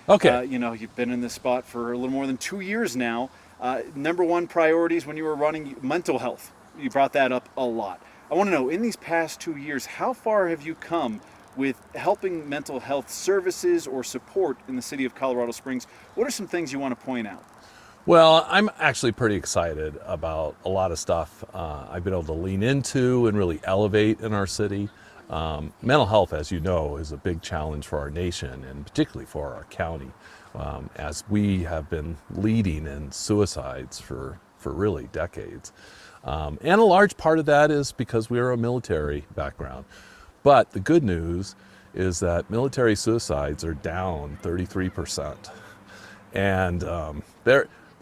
Okay. You've been in this spot for a little more than 2 years now. Number one priorities when you were running, mental health. You brought that up a lot. I want to know, in these past 2 years, how far have you come with helping mental health services or support in the city of Colorado Springs? What are some things you want to point out? Well, I'm actually pretty excited about a lot of stuff I've been able to lean into and really elevate in our city. Mental health, as you know, is a big challenge for our nation and particularly for our county, as we have been leading in suicides for really decades. And a large part of that is because we are a military background. But the good news is that military suicides are down 33%. And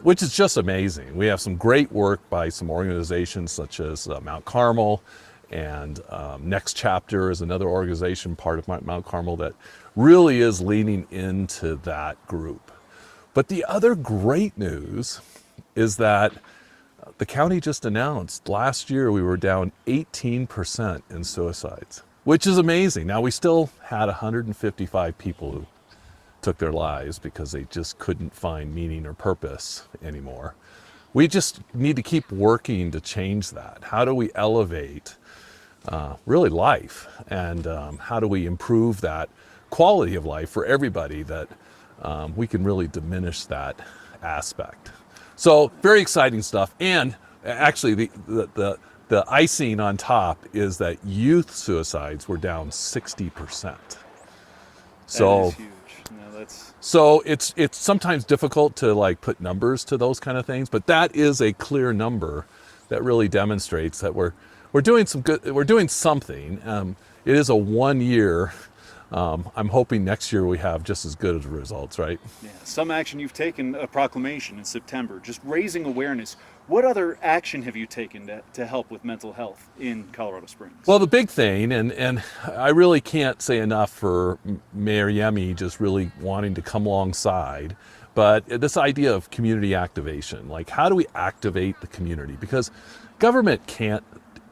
which is just amazing. We have some great work by some organizations such as Mount Carmel, and Next Chapter is another organization part of Mount Carmel that really is leaning into that group. But the other great news is that the county just announced last year we were down 18% in suicides, which is amazing. Now, we still had 155 people who took their lives because they just couldn't find meaning or purpose anymore. We just need to keep working to change that. How do we elevate really life, and how do we improve that quality of life for everybody, that we can really diminish that aspect? So very exciting stuff. And actually the icing on top is that youth suicides were down 60%. So That is huge. No, that's so it's sometimes difficult to like put numbers to those kind of things, but that is a clear number that really demonstrates that we're doing some good. We're doing something. It is a 1 year. I'm hoping next year we have just as good as results, right? Yeah, some action you've taken, a proclamation in September, just raising awareness. What other action have you taken to help with mental health in Colorado Springs? Well, the big thing, and I really can't say enough for Mayor Yemi just really wanting to come alongside, but this idea of community activation, like how do we activate the community? Because government can't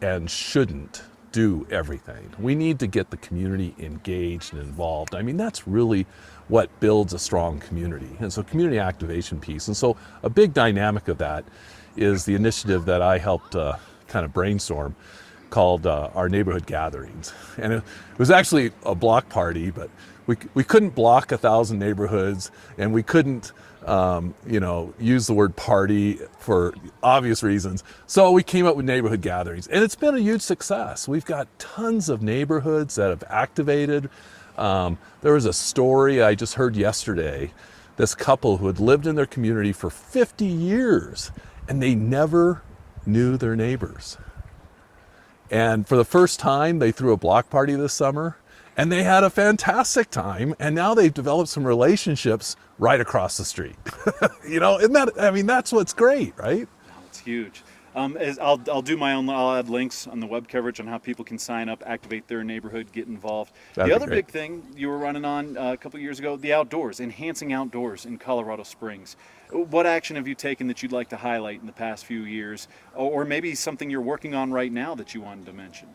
and shouldn't do everything. We need to get the community engaged and involved. I mean, that's really what builds a strong community. And so community activation piece. And so a big dynamic of that is the initiative that I helped kind of brainstorm called our neighborhood gatherings. And it was actually a block party, but we couldn't block 1,000 neighborhoods, and we couldn't use the word party for obvious reasons. So we came up with neighborhood gatherings, and it's been a huge success. We've got tons of neighborhoods that have activated. There was a story I just heard yesterday, this couple who had lived in their community for 50 years, and they never knew their neighbors. And for the first time, they threw a block party this summer, and they had a fantastic time, and now they've developed some relationships right across the street. That's what's great, right? It's huge. I'll do my own. I'll add links on the web coverage on how people can sign up, activate their neighborhood, get involved. That'd The be other great. big thing you were running on a couple years ago, the outdoors, enhancing outdoors in Colorado Springs. What action have you taken that you'd like to highlight in the past few years, or maybe something you're working on right now that you wanted to mention?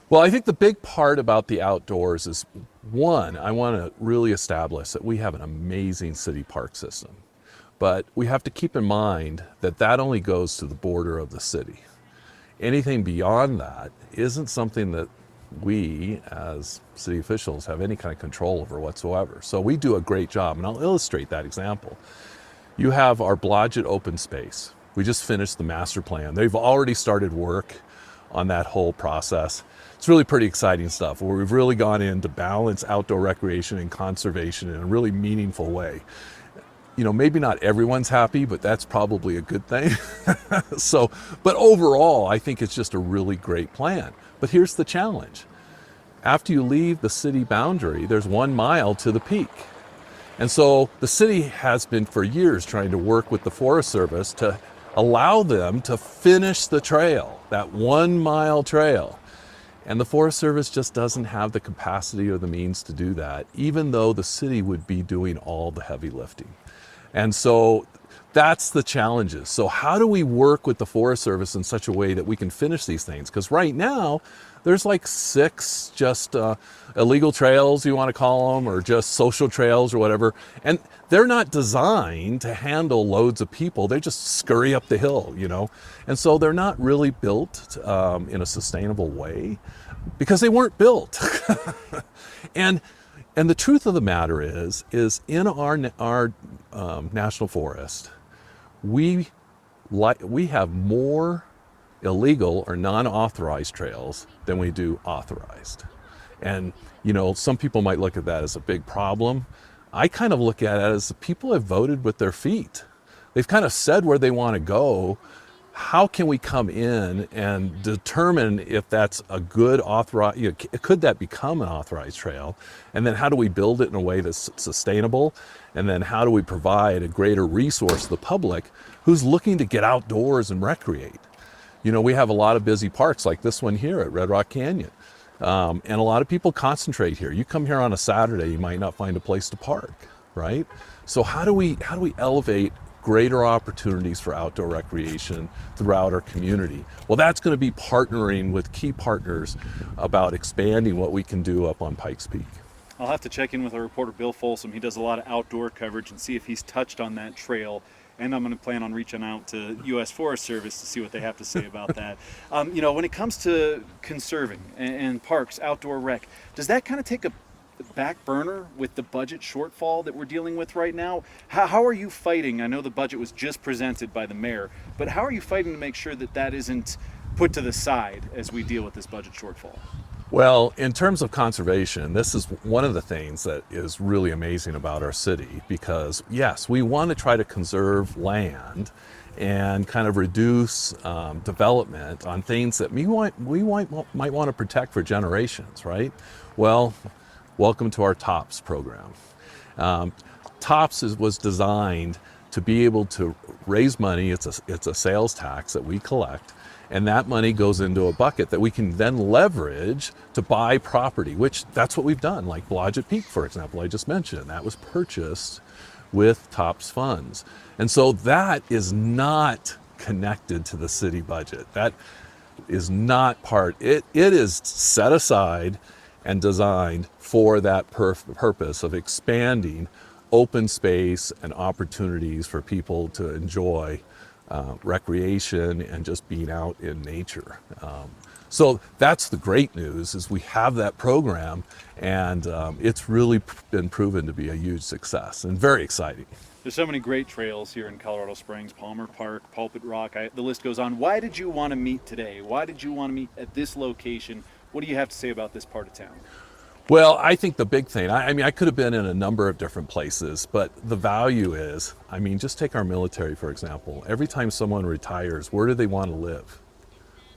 Well, I think the big part about the outdoors is, one, I want to really establish that we have an amazing city park system. But we have to keep in mind that that only goes to the border of the city. Anything beyond that isn't something that we as city officials have any kind of control over whatsoever. So we do a great job, and I'll illustrate that example. You have our Blodgett open space. We just finished the master plan. They've already started work on that whole process. It's really pretty exciting stuff where we've really gone in to balance outdoor recreation and conservation in a really meaningful way. Maybe not everyone's happy, but that's probably a good thing. But overall, I think it's just a really great plan. But here's the challenge. After you leave the city boundary, there's 1 mile to the peak. And so the city has been for years trying to work with the Forest Service to allow them to finish the trail, that 1 mile trail. And the Forest Service just doesn't have the capacity or the means to do that, even though the city would be doing all the heavy lifting. And so that's the challenges. So how do we work with the Forest Service in such a way that we can finish these things? Because right now, there's like 6 just illegal trails, you want to call them, or just social trails or whatever. And they're not designed to handle loads of people. They just scurry up the hill, you know. And so they're not really built in a sustainable way because they weren't built. and the truth of the matter is in our national forest, we have more illegal or non-authorized trails than we do authorized. And, you know, some people might look at that as a big problem. I kind of look at it as people have voted with their feet. They've kind of said where they want to go. How can we come in and determine if that's a good authorized, you know, could that become an authorized trail? And then how do we build it in a way that's sustainable? And then how do we provide a greater resource to the public who's looking to get outdoors and recreate? You know, we have a lot of busy parks like this one here at Red Rock Canyon. And a lot of people concentrate here. You come here on a Saturday, you might not find a place to park, right? So how do we elevate greater opportunities for outdoor recreation throughout our community? Well, that's going to be partnering with key partners about expanding what we can do up on Pikes Peak. I'll have to check in with our reporter Bill Folsom. He does a lot of outdoor coverage and see if he's touched on that trail. And I'm going to plan on reaching out to U.S. Forest Service to see what they have to say about that. You know, when it comes to conserving and parks, outdoor rec, does that kind of take a back burner with the budget shortfall that we're dealing with right now? How are you fighting? I know the budget was just presented by the mayor, but how are you fighting to make sure that that isn't put to the side as we deal with this budget shortfall? Well, in terms of conservation, this is one of the things that is really amazing about our city because, yes, we want to try to conserve land and kind of reduce development on things that we might want to protect for generations, right? Well, welcome to our TOPS program. TOPS was designed to be able to raise money. It's a sales tax that we collect. And that money goes into a bucket that we can then leverage to buy property, which that's what we've done. Like Blodgett Peak, for example, I just mentioned, that was purchased with TOPS funds. And so that is not connected to the city budget. That is not part, it is set aside and designed for that purpose of expanding open space and opportunities for people to enjoy recreation and just being out in nature. So that's the great news is we have that program and it's really been proven to be a huge success and very exciting. There's so many great trails here in Colorado Springs, Palmer Park, Pulpit Rock, the list goes on. Why did you want to meet today? Why did you want to meet at this location? What do you have to say about this part of town? Well, I think the big thing, I mean, I could have been in a number of different places, but the value is, I mean, just take our military, for example. Every time someone retires, where do they want to live?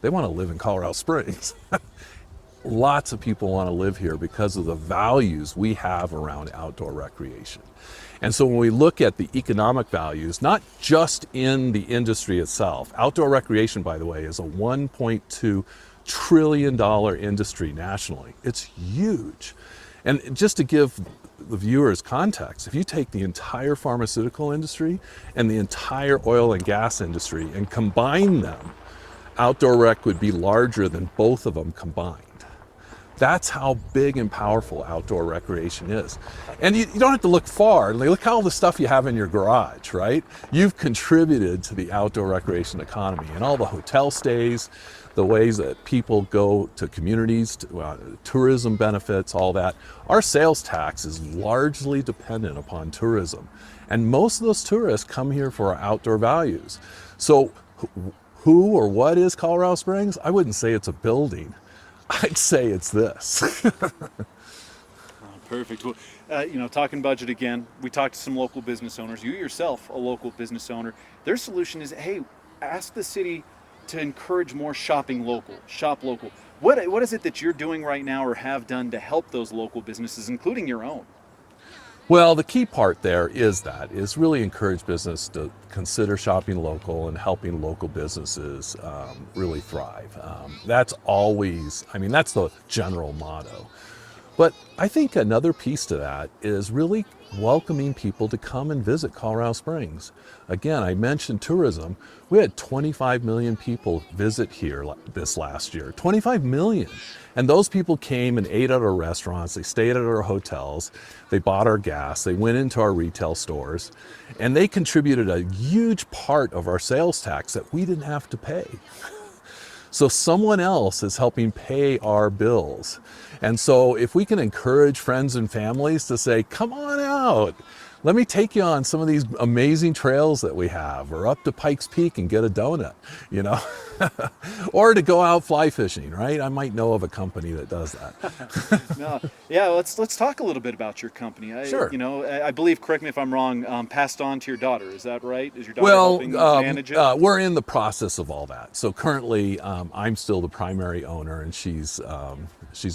They want to live in Colorado Springs. Lots of people want to live here because of the values we have around outdoor recreation. And so when we look at the economic values, not just in the industry itself, outdoor recreation, by the way, is a $1.2 trillion industry nationally. It's huge. And just to give the viewers context, if you take the entire pharmaceutical industry and the entire oil and gas industry and combine them, outdoor rec would be larger than both of them combined. That's how big and powerful outdoor recreation is. And you don't have to look far. Look at all the stuff you have in your garage, right? You've contributed to the outdoor recreation economy and all the hotel stays, the ways that people go to communities, tourism benefits, all that. Our sales tax is largely dependent upon tourism. And most of those tourists come here for our outdoor values. So who or what is Colorado Springs? I wouldn't say it's a building. I'd say it's this. Perfect. Well, you know, talking budget again, we talked to some local business owners. You yourself, a local business owner. Their solution is, hey, ask the city to encourage more shopping local, shop local. What is it that you're doing right now or have done to help those local businesses, including your own? Well, the key part there is really encourage business to consider shopping local and helping local businesses really thrive. That's always, I mean, that's the general motto. But I think another piece to that is really welcoming people to come and visit Colorado Springs. Again, I mentioned tourism. We had 25 million people visit here this last year. 25 million. And those people came and ate at our restaurants, they stayed at our hotels, they bought our gas, they went into our retail stores, and they contributed a huge part of our sales tax that we didn't have to pay. So someone else is helping pay our bills. And so if we can encourage friends and families to say, come on out, let me take you on some of these amazing trails that we have, or up to Pikes Peak and get a donut, you know, or to go out fly fishing, right? I might know of a company that does that. No, yeah, let's talk a little bit about your company. Sure. You know, I believe, correct me if I'm wrong, passed on to your daughter. Is that right? Is your daughter helping manage it? We're in the process of all that. So currently, I'm still the primary owner, and she's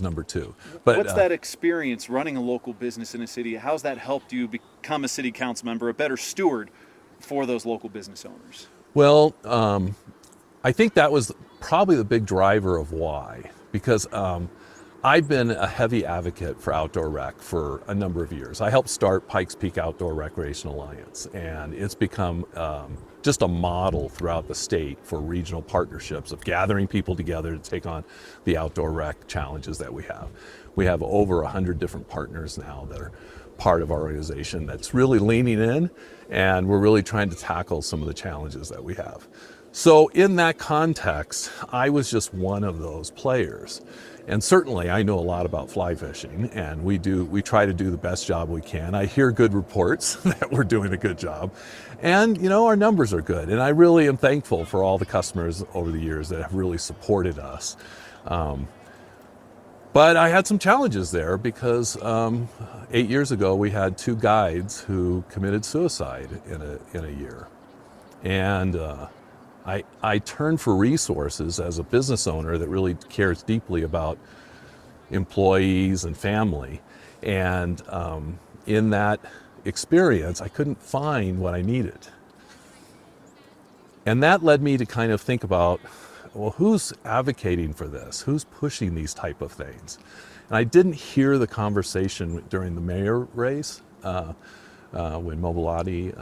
number two. But what's that experience running a local business in a city? How's that helped you become a city council member, a better steward for those local business owners? Well, I think that was probably the big driver of why, because I've been a heavy advocate for outdoor rec for a number of years. I helped start Pikes Peak Outdoor Recreation Alliance, and it's become just a model throughout the state for regional partnerships of gathering people together to take on the outdoor rec challenges that we have. We have over 100 different partners now that are part of our organization that's really leaning in, and we're really trying to tackle some of the challenges that we have. So in that context, I was just one of those players. And certainly I know a lot about fly fishing, and we try to do the best job we can. I hear good reports that we're doing a good job. And you know, our numbers are good. And I really am thankful for all the customers over the years that have really supported us. But I had some challenges there because 8 years ago we had 2 guides who committed suicide in a year. And I turned for resources as a business owner that really cares deeply about employees and family. And in that experience, I couldn't find what I needed. And that led me to kind of think about, well, who's advocating for this? Who's pushing these type of things? And I didn't hear the conversation during the mayor race when Mobilati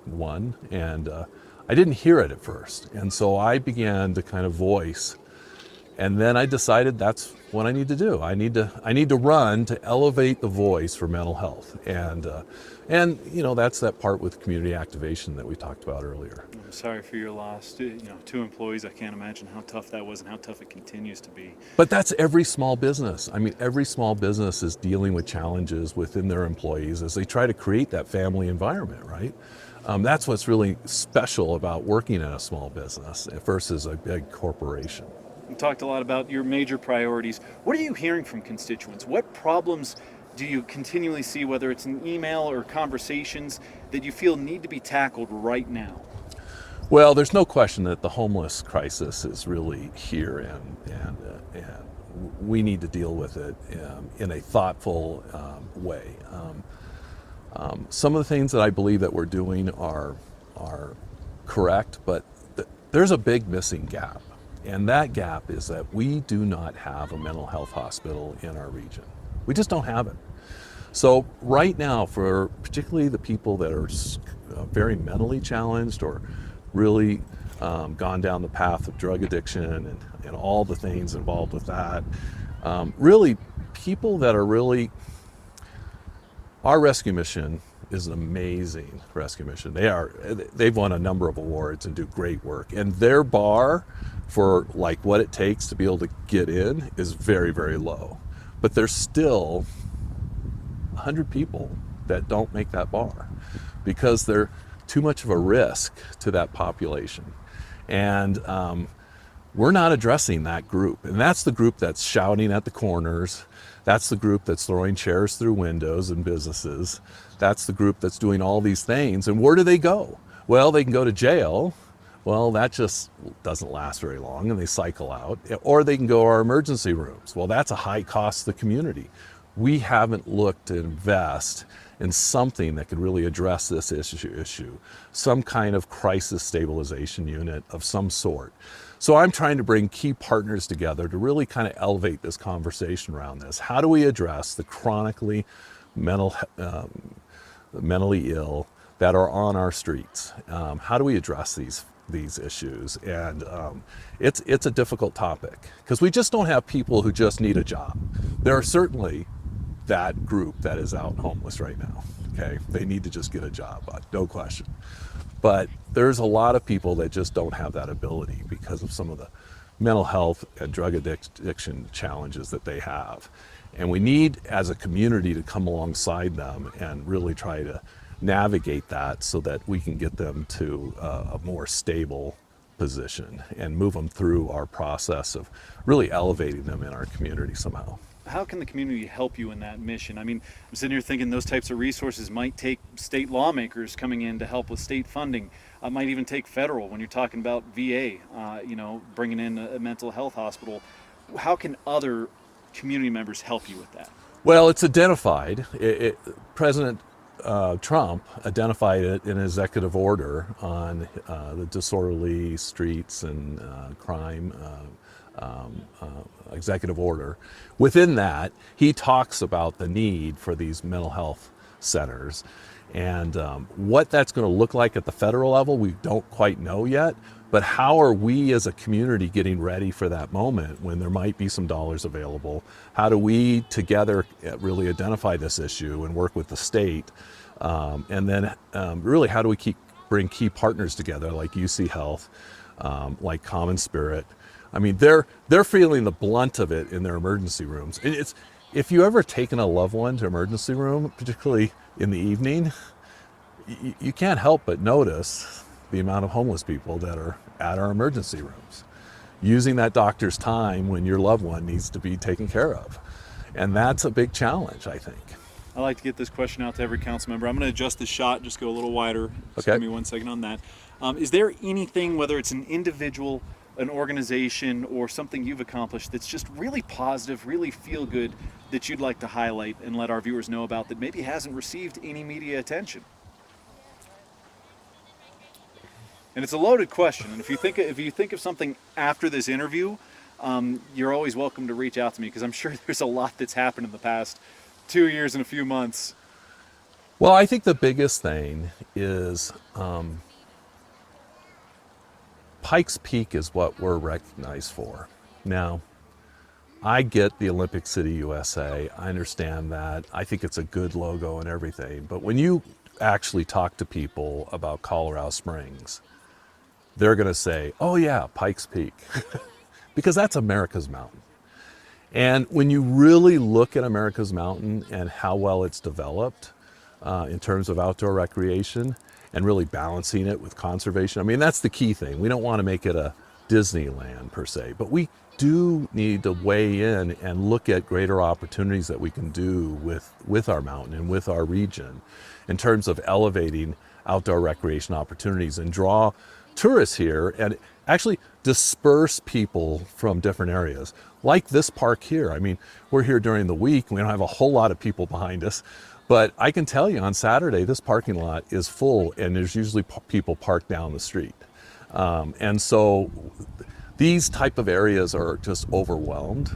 won. And I didn't hear it at first. And so I began to kind of voice. And then I decided that's what I need to do. I need to run to elevate the voice for mental health. And you know, that's that part with community activation that we talked about earlier. I'm sorry for your loss. You know, 2 employees, I can't imagine how tough that was and how tough it continues to be. But that's every small business. I mean, every small business is dealing with challenges within their employees as they try to create that family environment, right? That's what's really special about working in a small business versus a big corporation. We talked a lot about your major priorities. What are you hearing from constituents? What problems do you continually see, whether it's in email or conversations, that you feel need to be tackled right now? Well, there's no question that the homeless crisis is really here, and we need to deal with it in a thoughtful way. Some of the things that I believe that we're doing are correct, but there's a big missing gap. And that gap is that we do not have a mental health hospital in our region. We just don't have it. So right now, for particularly the people that are very mentally challenged or really gone down the path of drug addiction and all the things involved with that, really people that are really, our rescue mission is an amazing rescue mission. They've won a number of awards and do great work. And their bar for like what it takes to be able to get in is very, very low. But there's still 100 people that don't make that bar because they're too much of a risk to that population. And we're not addressing that group. And that's the group that's shouting at the corners. That's the group that's throwing chairs through windows in businesses. That's the group that's doing all these things. And where do they go? Well, they can go to jail. Well, that just doesn't last very long and they cycle out. Or they can go to our emergency rooms. Well, that's a high cost to the community. We haven't looked to invest in something that could really address this issue, some kind of crisis stabilization unit of some sort. So I'm trying to bring key partners together to really kind of elevate this conversation around this. How do we address the chronically mentally ill that are on our streets? How do we address these issues? And it's a difficult topic because we just don't have people who just need a job. There are certainly that group that is out homeless right now. Okay, they need to just get a job, no question. But there's a lot of people that just don't have that ability because of some of the mental health and drug addiction challenges that they have. And we need, as a community, to come alongside them and really try to navigate that so that we can get them to a more stable position and move them through our process of really elevating them in our community somehow. How can the community help you in that mission? I mean, I'm sitting here thinking those types of resources might take state lawmakers coming in to help with state funding. It might even take federal when you're talking about VA, bringing in a mental health hospital. How can other community members help you with that? Well, it's identified. President Trump identified it in an executive order on the disorderly streets and crime executive order. Within that, he talks about the need for these mental health centers. And what that's going to look like at the federal level, we don't quite know yet. But how are we as a community getting ready for that moment when there might be some dollars available? How do we together really identify this issue and work with the state? And then really, how do we bring key partners together like UC Health, like Common Spirit? I mean, they're feeling the blunt of it in their emergency rooms. It's, if you ever taken a loved one to emergency room, particularly in the evening, you can't help but notice the amount of homeless people that are at our emergency rooms, using that doctor's time when your loved one needs to be taken care of. And that's a big challenge, I think. I like to get this question out to every council member. I'm going to adjust the shot, just go a little wider. Just Okay. give me 1 second on that. Is there anything, whether it's an individual, an organization, or something you've accomplished that's just really positive, really feel good, that you'd like to highlight and let our viewers know about that maybe hasn't received any media attention? And it's a loaded question. And if you think of something after this interview, you're always welcome to reach out to me because I'm sure there's a lot that's happened in the past 2 years and a few months. Well, I think the biggest thing is Pikes Peak is what we're recognized for. Now, I get the Olympic City, USA. I understand that. I think it's a good logo and everything. But when you actually talk to people about Colorado Springs, they're going to say, oh yeah, Pikes Peak, because that's America's mountain. And when you really look at America's mountain and how well it's developed in terms of outdoor recreation and really balancing it with conservation, I mean, that's the key thing. We don't want to make it a Disneyland per se, but we do need to weigh in and look at greater opportunities that we can do with our mountain and with our region in terms of elevating outdoor recreation opportunities and draw tourists here and actually disperse people from different areas. Like this park here. I mean, we're here during the week. We don't have a whole lot of people behind us, but I can tell you on Saturday, this parking lot is full and there's usually people parked down the street. And so these type of areas are just overwhelmed.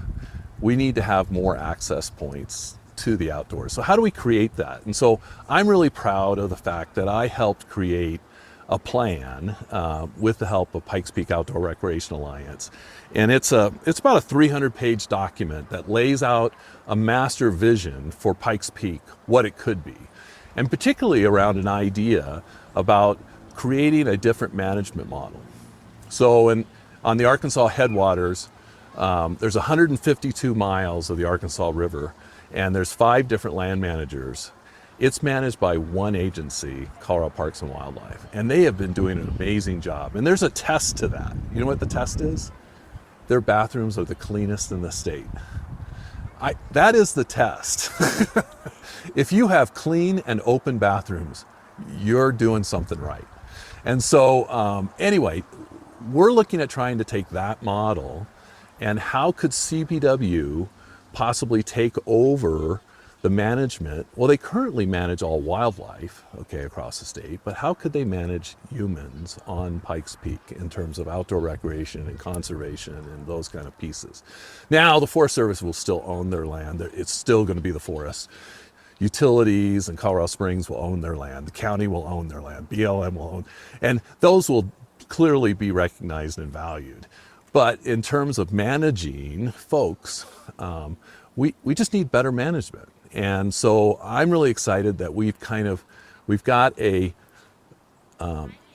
We need to have more access points to the outdoors. So how do we create that? And so I'm really proud of the fact that I helped create a plan with the help of Pikes Peak Outdoor Recreation Alliance. And it's about a 300-page document that lays out a master vision for Pikes Peak, what it could be. And particularly around an idea about creating a different management model. So on the Arkansas headwaters, there's 152 miles of the Arkansas River, and there's 5 different land managers. It's managed by one agency, Colorado Parks and Wildlife, and they have been doing an amazing job. And there's a test to that. You know what the test is? Their bathrooms are the cleanest in the state. That is the test. If you have clean and open bathrooms, you're doing something right. And so anyway, we're looking at trying to take that model and how could CPW possibly take over the management, well, they currently manage all wildlife, okay, across the state, but how could they manage humans on Pikes Peak in terms of outdoor recreation and conservation and those kind of pieces? Now, the Forest Service will still own their land. It's still going to be the forest. Utilities and Colorado Springs will own their land. The county will own their land. BLM will own, and those will clearly be recognized and valued. But in terms of managing folks, we just need better management. And so I'm really excited that we've got an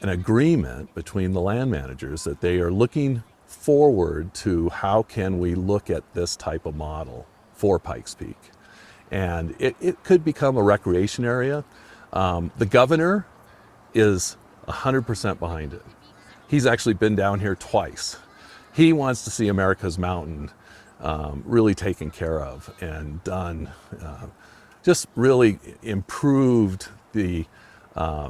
agreement between the land managers that they are looking forward to how can we look at this type of model for Pikes Peak. And it could become a recreation area. The governor is 100% behind it. He's actually been down here twice. He wants to see America's Mountain really taken care of and done, just really improved the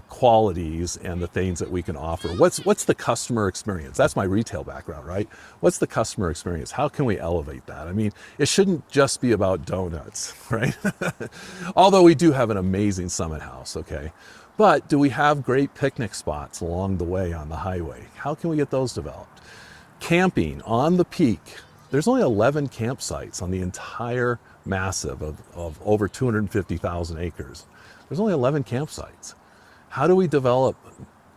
qualities and the things that we can offer. What's the customer experience? That's my retail background, right? What's the customer experience? How can we elevate that? I mean, it shouldn't just be about donuts, right? Although we do have an amazing Summit House, okay? But do we have great picnic spots along the way on the highway? How can we get those developed? Camping on the peak. There's only 11 campsites on the entire massive of over 250,000 acres. There's only 11 campsites. How do we develop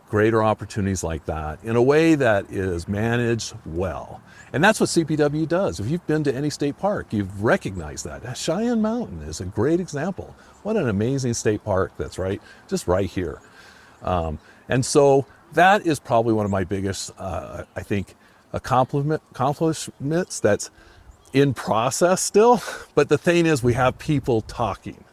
greater opportunities like that in a way that is managed well? And that's what CPW does. If you've been to any state park, you've recognized that. Cheyenne Mountain is a great example. What an amazing state park that's just right here. And so that is probably one of my biggest, I think, accomplishments that's in process still. But the thing is, we have people talking.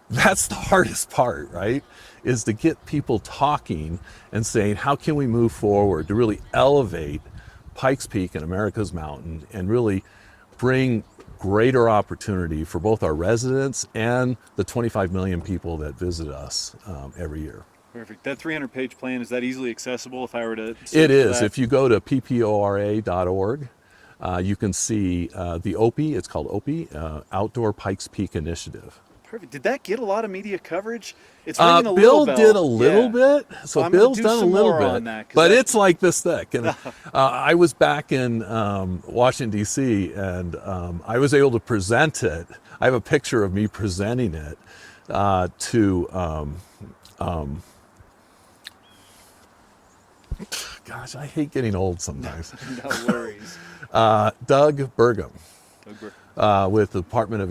That's the hardest part, right? Is to get people talking and saying, how can we move forward to really elevate Pikes Peak and America's Mountain and really bring greater opportunity for both our residents and the 25 million people that visit us every year. Perfect. That 300-page plan, is that easily accessible if I were to search It is. for that? If you go to ppora.org, you can see the OPI, it's called OPI, Outdoor Pikes Peak Initiative. Perfect. Did that get a lot of media coverage? It's ringing a Bill little bell. did a little bit, so I'm gonna Bill's do done a some little more bit, on that, 'cause but that- it's like this thick. And I was back in Washington D.C. and I was able to present it. I have a picture of me presenting it to. Gosh, I hate getting old sometimes. No worries. Doug Burgum. Doug With the Department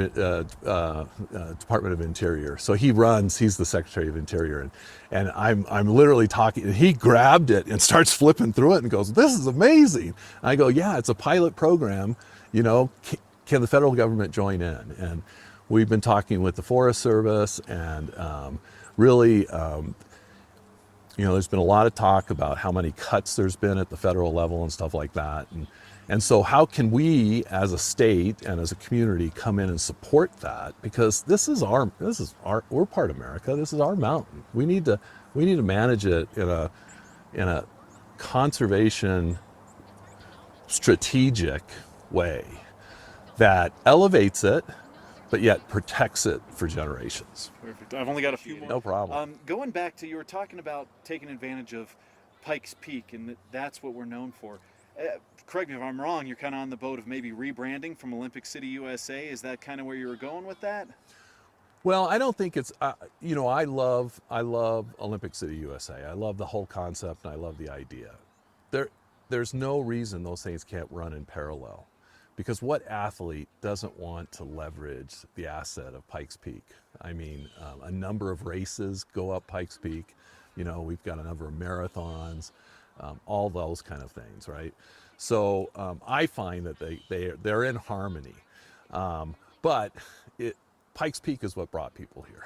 of Interior. So he's the Secretary of Interior, and I'm literally talking, and he grabbed it and starts flipping through it and goes, "This is amazing." I go, "Yeah, it's a pilot program. You know, can the federal government join in?" And we've been talking with the Forest Service, and really, there's been a lot of talk about how many cuts there's been at the federal level and stuff like that. And so how can we as a state and as a community come in and support that? Because we're part of America. This is our mountain. We need to manage it in a conservation strategic way that elevates it, but yet protects it for generations. Perfect. I've only got a few more. No problem. Going back to, you were talking about taking advantage of Pikes Peak, and that's what we're known for. Correct me if I'm wrong, you're kind of on the boat of maybe rebranding from Olympic City, USA. Is that kind of where you were going with that? Well, I don't think it's, I love Olympic City, USA. I love the whole concept and I love the idea. There's no reason those things can't run in parallel, because what athlete doesn't want to leverage the asset of Pikes Peak? I mean, a number of races go up Pikes Peak. We've got a number of marathons, all those kind of things, right? So I find that they're in harmony, but Pikes Peak is what brought people here.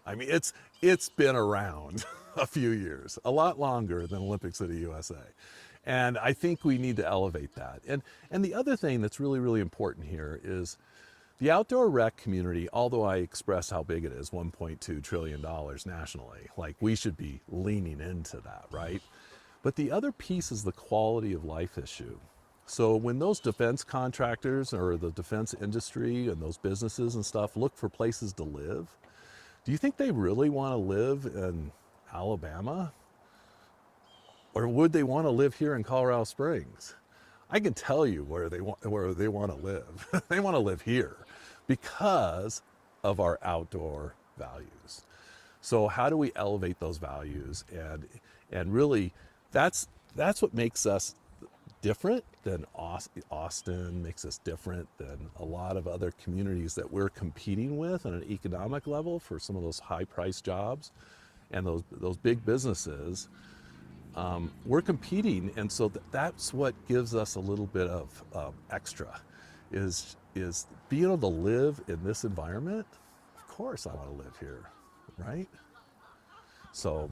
I mean, it's been around a few years, a lot longer than Olympic City, USA. And I think we need to elevate that. And the other thing that's really, really important here is the outdoor rec community, although I express how big it is, $1.2 trillion nationally, like we should be leaning into that, right? But the other piece is the quality of life issue. So when those defense contractors or the defense industry and those businesses and stuff look for places to live, do you think they really want to live in Alabama? Or would they want to live here in Colorado Springs? I can tell you where they want to live. They want to live here because of our outdoor values. So how do we elevate those values? And really, that's what makes us different than Austin, makes us different than a lot of other communities that we're competing with on an economic level for some of those high-priced jobs and those big businesses. We're competing, and so that's what gives us a little bit of extra, is being able to live in this environment. Of course I want to live here, right? So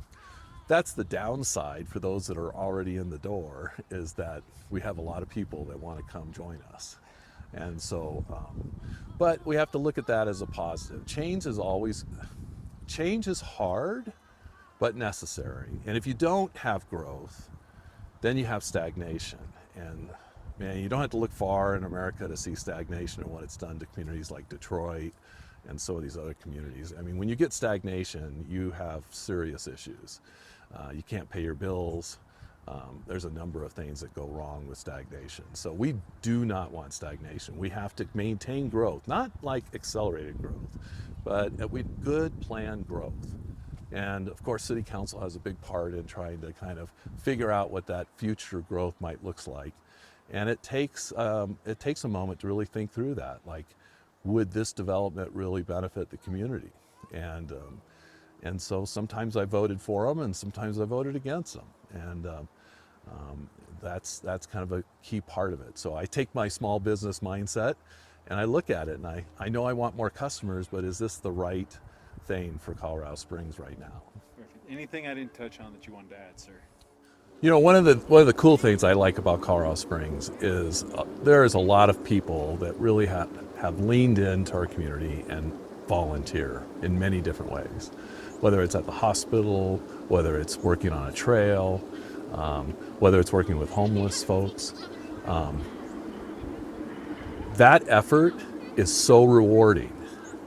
that's the downside for those that are already in the door, is that we have a lot of people that want to come join us. And so, but we have to look at that as a positive. Change is hard, but necessary. And if you don't have growth, then you have stagnation. And man, you don't have to look far in America to see stagnation and what it's done to communities like Detroit and some of these other communities. I mean, when you get stagnation, you have serious issues. You can't pay your bills. There's a number of things that go wrong with stagnation. So we do not want stagnation. We have to maintain growth, not like accelerated growth, but good planned growth. And of course, City Council has a big part in trying to kind of figure out what that future growth might look like. And it takes a moment to really think through that. Like, would this development really benefit the community? And so sometimes I voted for them, and sometimes I voted against them. And that's kind of a key part of it. So I take my small business mindset, and I look at it, and I know I want more customers, but is this the right thing for Colorado Springs right now? Perfect. Anything I didn't touch on that you wanted to add, sir? You know, one of the cool things I like about Colorado Springs is there is a lot of people that really have leaned into our community and volunteer in many different ways, whether it's at the hospital, whether it's working on a trail, whether it's working with homeless folks. That effort is so rewarding,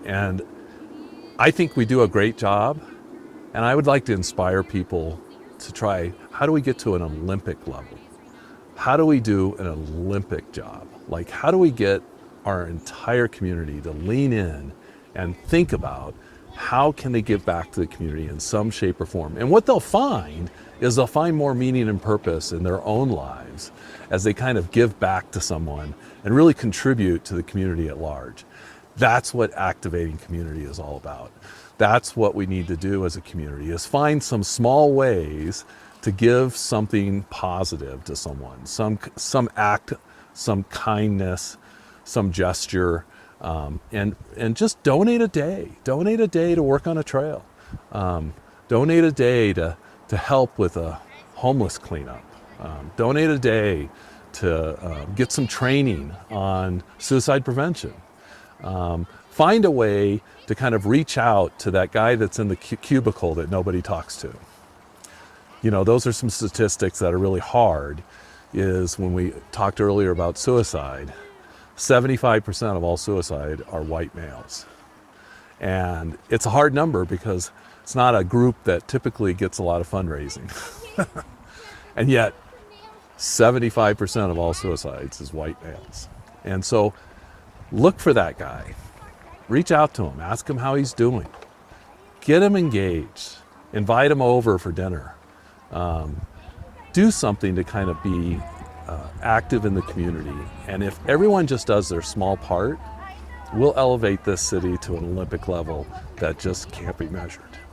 and I think we do a great job, and I would like to inspire people to try, how do we get to an Olympic level? How do we do an Olympic job? Like, how do we get our entire community to lean in and think about how can they give back to the community in some shape or form? And what they'll find is they'll find more meaning and purpose in their own lives as they kind of give back to someone and really contribute to the community at large. That's what activating community is all about. That's what we need to do as a community, is find some small ways to give something positive to someone, some act, some kindness, some gesture, and just donate a day. Donate a day to work on a trail. Donate a day to help with a homeless cleanup. Donate a day to get some training on suicide prevention. Find a way to kind of reach out to that guy that's in the cubicle that nobody talks to. You know, those are some statistics that are really hard, is when we talked earlier about suicide, 75% of all suicide are white males. And it's a hard number because it's not a group that typically gets a lot of fundraising. And yet, 75% of all suicides is white males. And so look for that guy. Reach out to him. Ask him how he's doing. Get him engaged. Invite him over for dinner. Do something to kind of be active in the community. And if everyone just does their small part, we'll elevate this city to an Olympic level that just can't be measured.